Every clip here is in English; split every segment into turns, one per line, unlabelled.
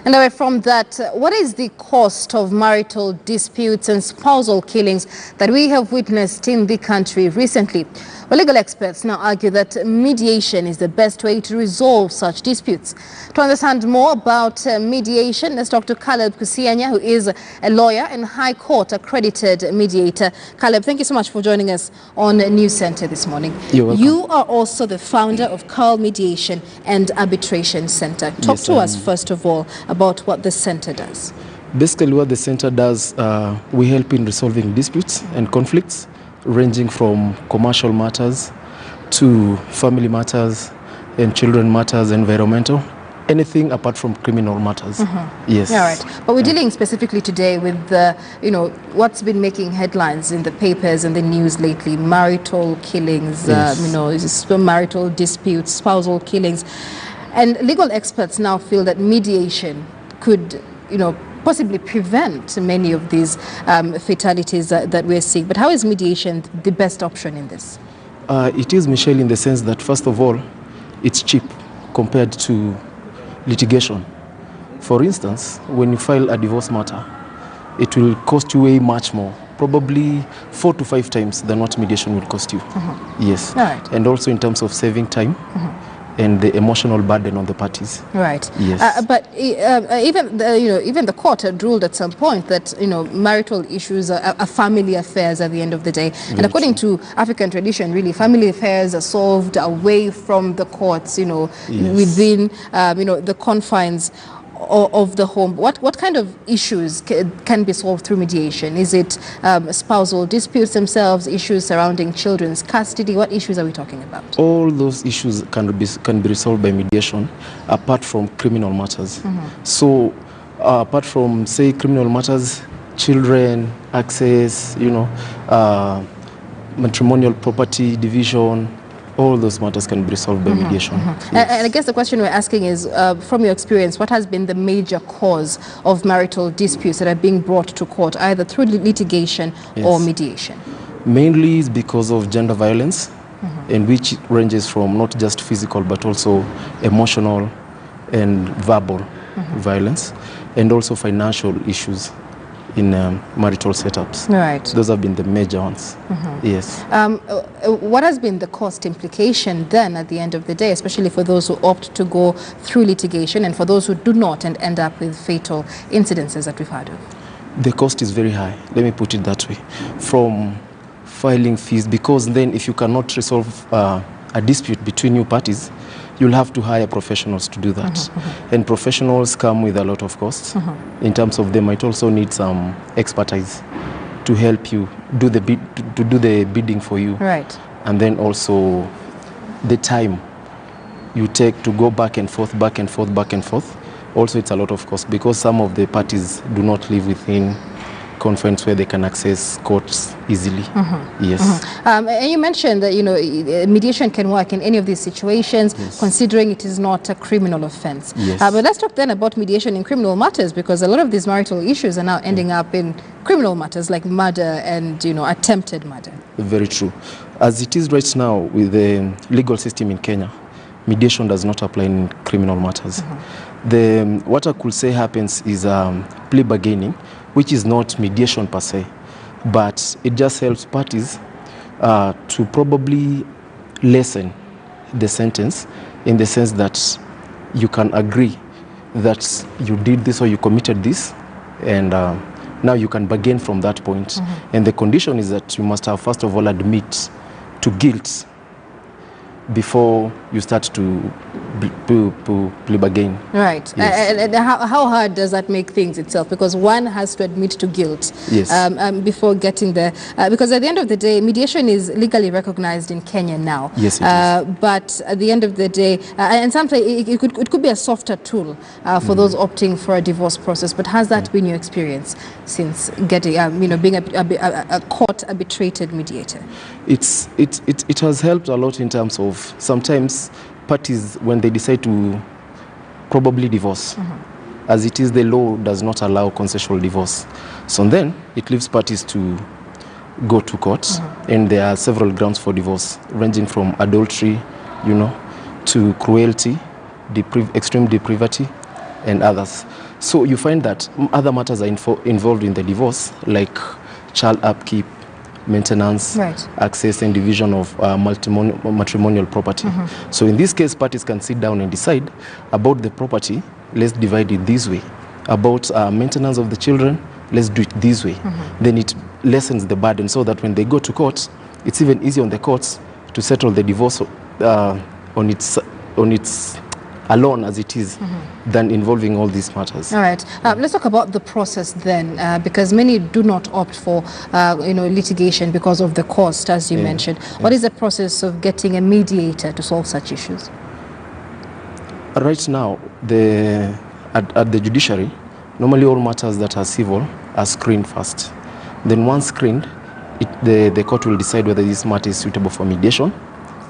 And away from that, what is the cost of marital disputes and spousal killings that we have witnessed in the country recently? Well, legal experts now argue that mediation is the best way to resolve such disputes. To understand more about mediation, let's talk to Caleb Kusianya, who is a lawyer and High Court accredited mediator. Caleb, thank you so much for joining us on News Center this morning.
You're welcome.
You are also the founder of Carl Mediation and Arbitration Center. Talk to us, first of all, about what the center does.
Basically, what the center does, we help in resolving disputes and conflicts, ranging from commercial matters to family matters and children matters, environmental, anything apart from criminal matters. Yes.
All right. But we're dealing specifically today with what's been making headlines in the papers and the news lately: marital killings,
Yes.
Marital disputes, spousal killings. And legal experts now feel that mediation could, possibly prevent many of these fatalities that we're seeing. But how is mediation the best option in this?
It is, Michelle, in the sense that, first of all, it's cheap compared to litigation. For instance, when you file a divorce matter, it will cost you way much more, probably 4 to 5 times than what mediation will cost you. Yes.
All right.
And also in terms of saving time and the emotional burden on the parties.
Right.
Yes.
But even the court had ruled at some point that marital issues are family affairs at the end of the day. And according to African tradition, really, family affairs are solved away from the courts. Within the confines of the home. What kind of issues can be solved through mediation? Is it spousal disputes themselves, issues surrounding children's custody? What issues are we talking about?
All those issues can be resolved by mediation, apart from criminal matters. So apart from, say, criminal matters, children, access, matrimonial property division, all those matters can be resolved by mediation. Yes.
And I guess the question we're asking is, from your experience, what has been the major cause of marital disputes that are being brought to court, either through litigation or mediation?
Mainly is because of gender violence, and which ranges from not just physical but also emotional and verbal violence, and also financial issues in marital setups.
Right.
Those have been the major ones. Yes.
What has been the cost implication then at the end of the day, especially for those who opt to go through litigation and for those who do not and end up with fatal incidences that we've heard of?
The cost is very high, let me put it that way. From filing fees, because then if you cannot resolve a dispute between you parties, you'll have to hire professionals to do that. And professionals come with a lot of costs. In terms of, they might also need some expertise to help you do the bidding for you.
Right.
And then also the time you take to go back and forth. Also, it's a lot of cost because some of the parties do not live within confines where they can access courts easily. Yes.
And you mentioned that mediation can work in any of these situations, considering it is not a criminal offense.
Yes.
But let's talk then about mediation in criminal matters, because a lot of these marital issues are now ending up in criminal matters like murder and attempted murder. Very
true. As it is right now with the legal system in Kenya, mediation does not apply in criminal matters. What I could say happens is plea bargaining, which is not mediation per se, but it just helps parties to probably lessen the sentence, in the sense that you can agree that you did this or you committed this, and now you can bargain from that point. And the condition is that you must have, first of all, admit to guilt before you start to plea bargain.
Right.
Yes.
And how hard does that make things itself? Because one has to admit to guilt before getting there. Because at the end of the day, mediation is legally recognized in Kenya now.
Yes, it is.
But at the end of the day, and sometimes it could be a softer tool for those opting for a divorce process. But has that been your experience since getting, being a court arbitrated mediator?
It has helped a lot in terms of sometimes parties, when they decide to probably divorce, as it is, the law does not allow consensual divorce. So then it leaves parties to go to court, and there are several grounds for divorce, ranging from adultery, to cruelty, extreme depravity, and others. So you find that other matters are involved in the divorce, like child upkeep, maintenance,
right,
access and division of matrimonial property. So in this case, parties can sit down and decide about the property, let's divide it this way. About maintenance of the children, let's do it this way. Then it lessens the burden so that when they go to court, it's even easier on the courts to settle the divorce on its alone as it is than involving all these matters.
All right. Let's talk about the process then, because many do not opt for litigation because of the cost, as you mentioned. What is the process of getting a mediator to solve such issues?
Right now, at the judiciary, normally all matters that are civil are screened first. Then once screened, the court will decide whether this matter is suitable for mediation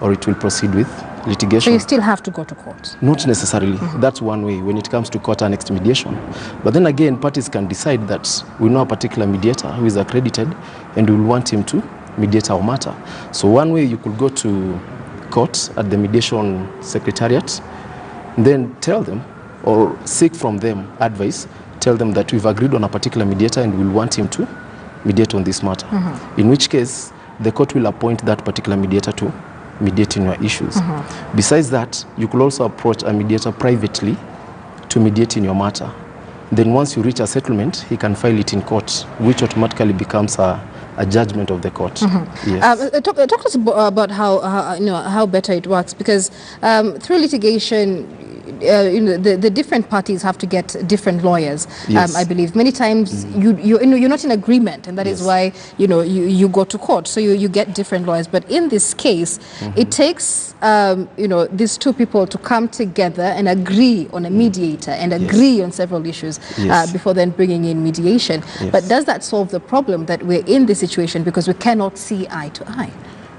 or it will proceed with litigation.
So you still have to go to court?
Not necessarily. That's one way when it comes to court annexed mediation. But then again, parties can decide that we know a particular mediator who is accredited and we will want him to mediate our matter. So one way, you could go to court at the mediation secretariat, then tell them or seek from them advice, tell them that we've agreed on a particular mediator and we'll want him to mediate on this matter. In which case, the court will appoint that particular mediator to mediate in your issues. Besides that, you could also approach a mediator privately to mediate in your matter. Then once you reach a settlement, he can file it in court, which automatically becomes a judgment of the court. Yes.
Talk to us about how better it works, because through litigation, the different parties have to get different lawyers. I believe many times you're not in agreement, and that is why you go to court. So you get different lawyers. But in this case, it takes these two people to come together and agree on a mediator and agree on several issues before then bringing in mediation. But does that solve the problem that we're in this situation because we cannot see eye to eye?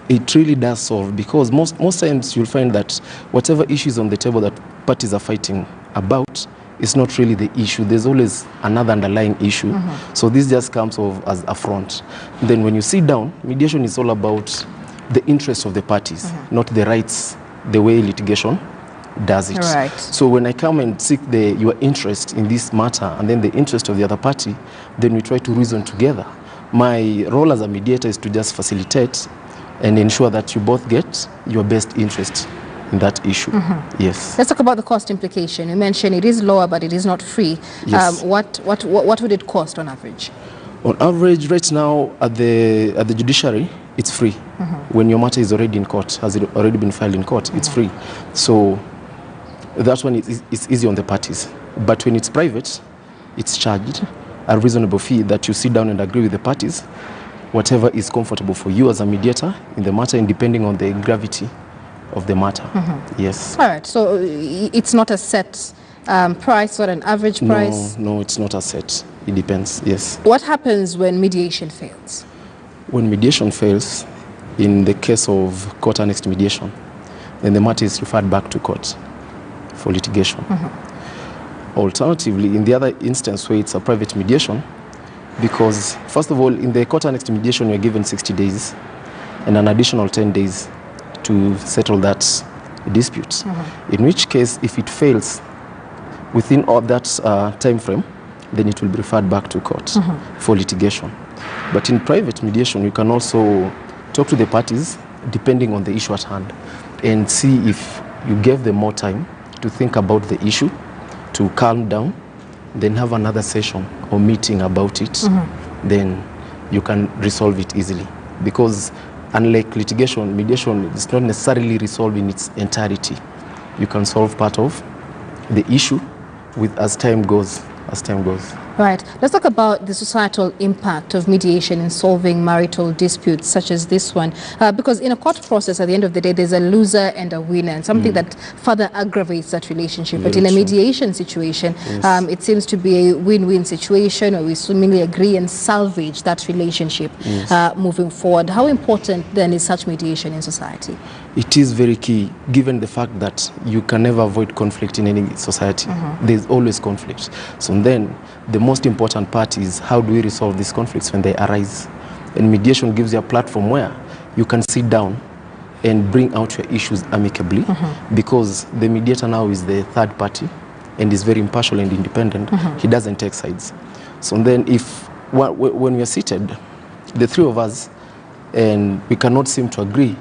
It really does solve, because most times you'll find that whatever issues on the table that parties are fighting about is not really the issue. There's always another underlying issue. So this just comes off as a front. Then when you sit down, mediation is all about the interests of the parties, not the rights, the way litigation does it.
Right.
So when I come and seek your interest in this matter and then the interest of the other party, then we try to reason together. My role as a mediator is to just facilitate and ensure that you both get your best interest in that issue. Yes.
Let's talk about the cost implication. You mentioned it is lower, but it is not free.
Yes.
What would it cost on average?
On average, right now at the judiciary, it's free. When your matter is already in court, has it already been filed in court, it's free. So that one is easy on the parties. But when it's private, it's charged a reasonable fee that you sit down and agree with the parties, whatever is comfortable for you as a mediator in the matter, and depending on the gravity of the matter. Yes.
All right. So it's not a set price or an average price?
No, it's not a set. It depends. Yes.
What happens when mediation fails?
When mediation fails, in the case of court annexed mediation, then the matter is referred back to court for litigation. Alternatively, in the other instance where it's a private mediation, because first of all, in the court annexed mediation, you're given 60 days and an additional 10 days to settle that dispute. In which case, if it fails within all that time frame, then it will be referred back to court for litigation. But in private mediation, you can also talk to the parties depending on the issue at hand and see if you gave them more time to think about the issue, to calm down, then have another session or meeting about it, then you can resolve it easily. Because unlike litigation, mediation is not necessarily resolved in its entirety. You can solve part of the issue as time goes.
Right. Let's talk about the societal impact of mediation in solving marital disputes such as this one. Because in a court process, at the end of the day, there's a loser and a winner, and something that further aggravates that relationship. But in a mediation situation, it seems to be a win-win situation, where we swimmingly agree and salvage that relationship moving forward. How important then is such mediation in society?
It is very key, given the fact that you can never avoid conflict in any society. There's always conflict. So then, the most important part is how do we resolve these conflicts when they arise? And mediation gives you a platform where you can sit down and bring out your issues amicably, because the mediator now is the third party and is very impartial and independent, he doesn't take sides. So then when we are seated, the three of us, and we cannot seem to agree,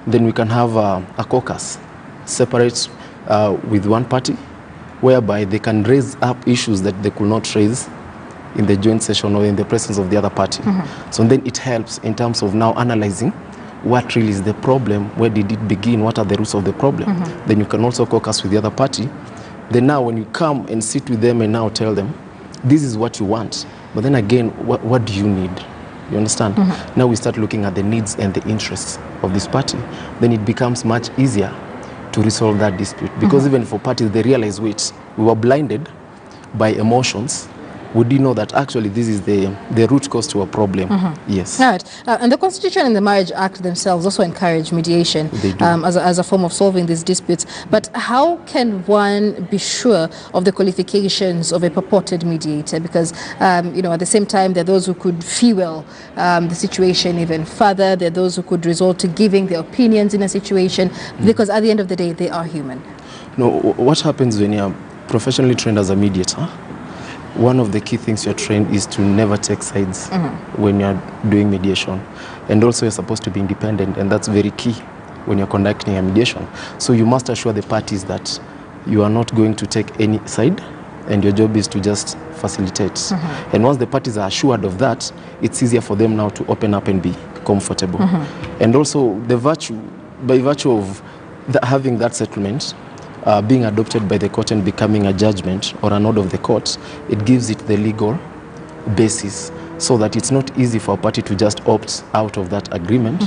then we can have a caucus separate with one party, whereby they can raise up issues that they could not raise in the joint session or in the presence of the other party. So then it helps in terms of now analyzing what really is the problem, where did it begin, what are the roots of the problem. Then you can also caucus with the other party. Then now when you come and sit with them and now tell them, this is what you want, but then again, what do you need? You understand? Now we start looking at the needs and the interests of this party. Then it becomes much easier to resolve that dispute. Because even for parties, they realize, wait, we were blinded by emotions. We didn't know that actually this is the root cause to a problem. Yes.
All right. And the Constitution and the Marriage Act themselves also encourage mediation as a form of solving these disputes. But how can one be sure of the qualifications of a purported mediator? Because, you know, at the same time, there are those who could fuel the situation even further. There are those who could resort to giving their opinions in a situation, because at the end of the day, they are human.
No, what happens when you're professionally trained as a mediator? One of the key things you're trained is to never take sides when you're doing mediation. And also you're supposed to be independent, and that's very key when you're conducting a mediation. So you must assure the parties that you are not going to take any side, and your job is to just facilitate. And once the parties are assured of that, it's easier for them now to open up and be comfortable. And also by virtue of having that settlement, being adopted by the court and becoming a judgment or an order of the court, it gives it the legal basis, so that it's not easy for a party to just opt out of that agreement,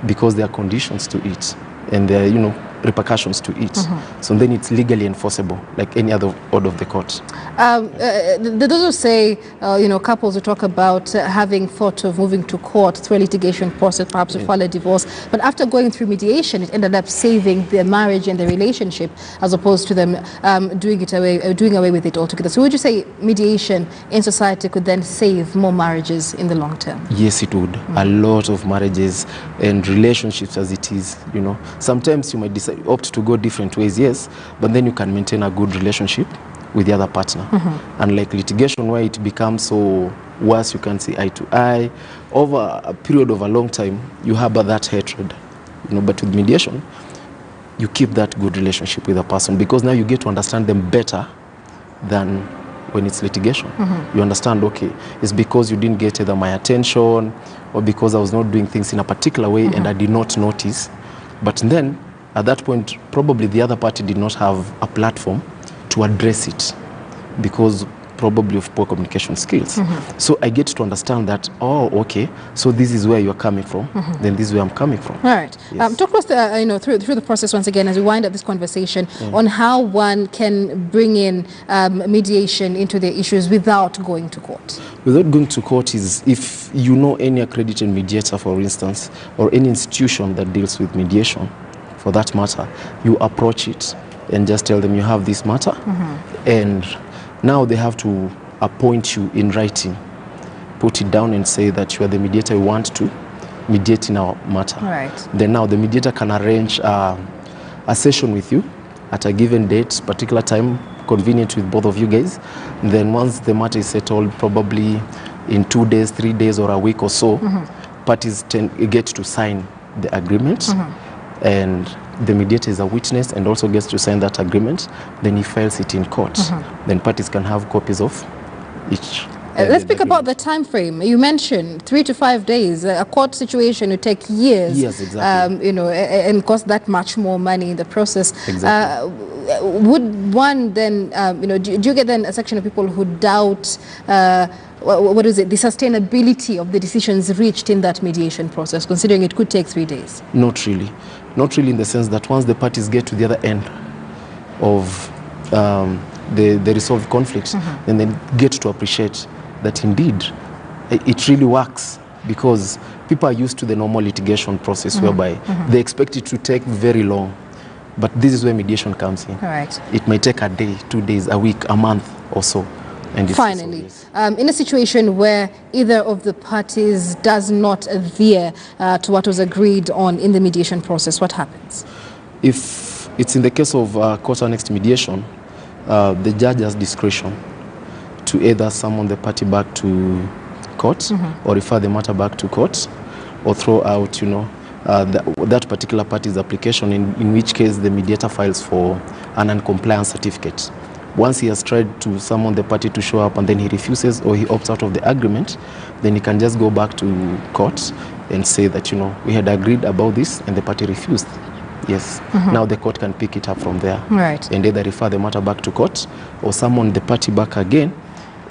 because there are conditions to it and there are, you know, repercussions to it. So then it's legally enforceable like any other order of the court.
Those who say, you know, couples who talk about having thought of moving to court through a litigation process, perhaps to file a divorce, but after going through mediation, it ended up saving their marriage and the relationship, as opposed to them doing away with it altogether. So would you say mediation in society could then save more marriages in the long term?
Yes, it would. A lot of marriages and relationships as it is, you know. Sometimes you might opt to go different ways, yes, but then you can maintain a good relationship with the other partner. Unlike litigation, where it becomes so worse, you can see eye to eye. Over a period of a long time, you harbor that hatred, you know. But with mediation, you keep that good relationship with a person, because now you get to understand them better than when it's litigation. You understand, okay, it's because you didn't get either my attention, or because I was not doing things in a particular way and I did not notice. But then at that point, probably the other party did not have a platform to address it, because probably of poor communication skills. So I get to understand that, oh, okay, so this is where you're coming from, then this is where I'm coming from.
All right.
Yes.
Talk to us, you know, through the process once again, as we wind up this conversation, on how one can bring in mediation into their issues without going to court.
Without going to court is, if you know any accredited mediator, for instance, or any institution that deals with mediation, for that matter, you approach it and just tell them you have this matter, and now they have to appoint you in writing, put it down and say that you are the mediator we want to mediate in our matter.
Right.
Then now the mediator can arrange a session with you at a given date, particular time, convenient with both of you guys. And then once the matter is settled, probably in 2 days, 3 days, or a week or so, parties get to sign the agreement, and the mediator is a witness and also gets to sign that agreement. Then he files it in court. Then parties can have copies of each.
Let's speak about the time frame. You mentioned 3 to 5 days. A court situation would take years.
Yes, exactly.
You know, and cost that much more money in the process.
Exactly.
Would one then, you know, do you get then a section of people who doubt, what is it, the sustainability of the decisions reached in that mediation process, considering it could take 3 days?
Not really. Not really, in the sense that once the parties get to the other end of the resolved conflicts, then they get to appreciate that indeed it really works, because people are used to the normal litigation process whereby they expect it to take very long. But this is where mediation comes in.
All right.
It may take a day, 2 days, a week, a month or so. And
finally, in a situation where either of the parties does not adhere to what was agreed on in the mediation process, what happens?
If it's in the case of court-annexed mediation, the judge has discretion to either summon the party back to court or refer the matter back to court, or throw out, that particular party's application, in which case the mediator files for an non-compliance certificate. Once he has tried to summon the party to show up and then he refuses or he opts out of the agreement, then he can just go back to court and say that, we had agreed about this and the party refused. Yes. Now the court can pick it up from there.
Right.
And either refer the matter back to court or summon the party back again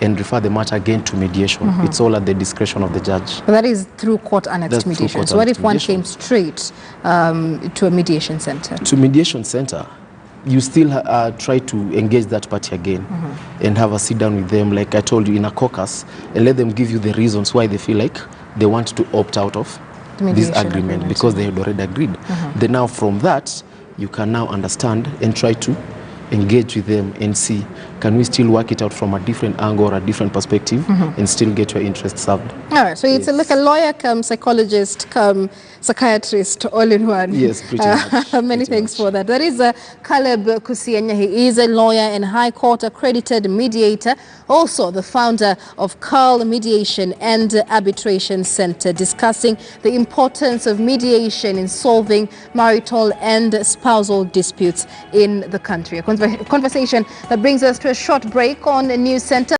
and refer the matter again to mediation. It's all at the discretion of the judge.
But that is through court-annexed mediation. So what if one came straight to a mediation center? To
mediation center, you still try to engage that party again and have a sit down with them, like I told you, in a caucus, and let them give you the reasons why they feel like they want to opt out of this agreement because they had already agreed. Then now from that, you can now understand and try to engage with them and see, can we still work it out from a different angle or a different perspective and still get your interest served.
All right, so it's like a lawyer come psychologist come psychiatrist all in one.
Yes, pretty much.
Many thanks for that. That is Caleb Kusianya. He is a lawyer and High Court accredited mediator, also the founder of Carl Mediation and Arbitration Center, discussing the importance of mediation in solving marital and spousal disputes in the country. A conversation that brings us to a short break on News Center.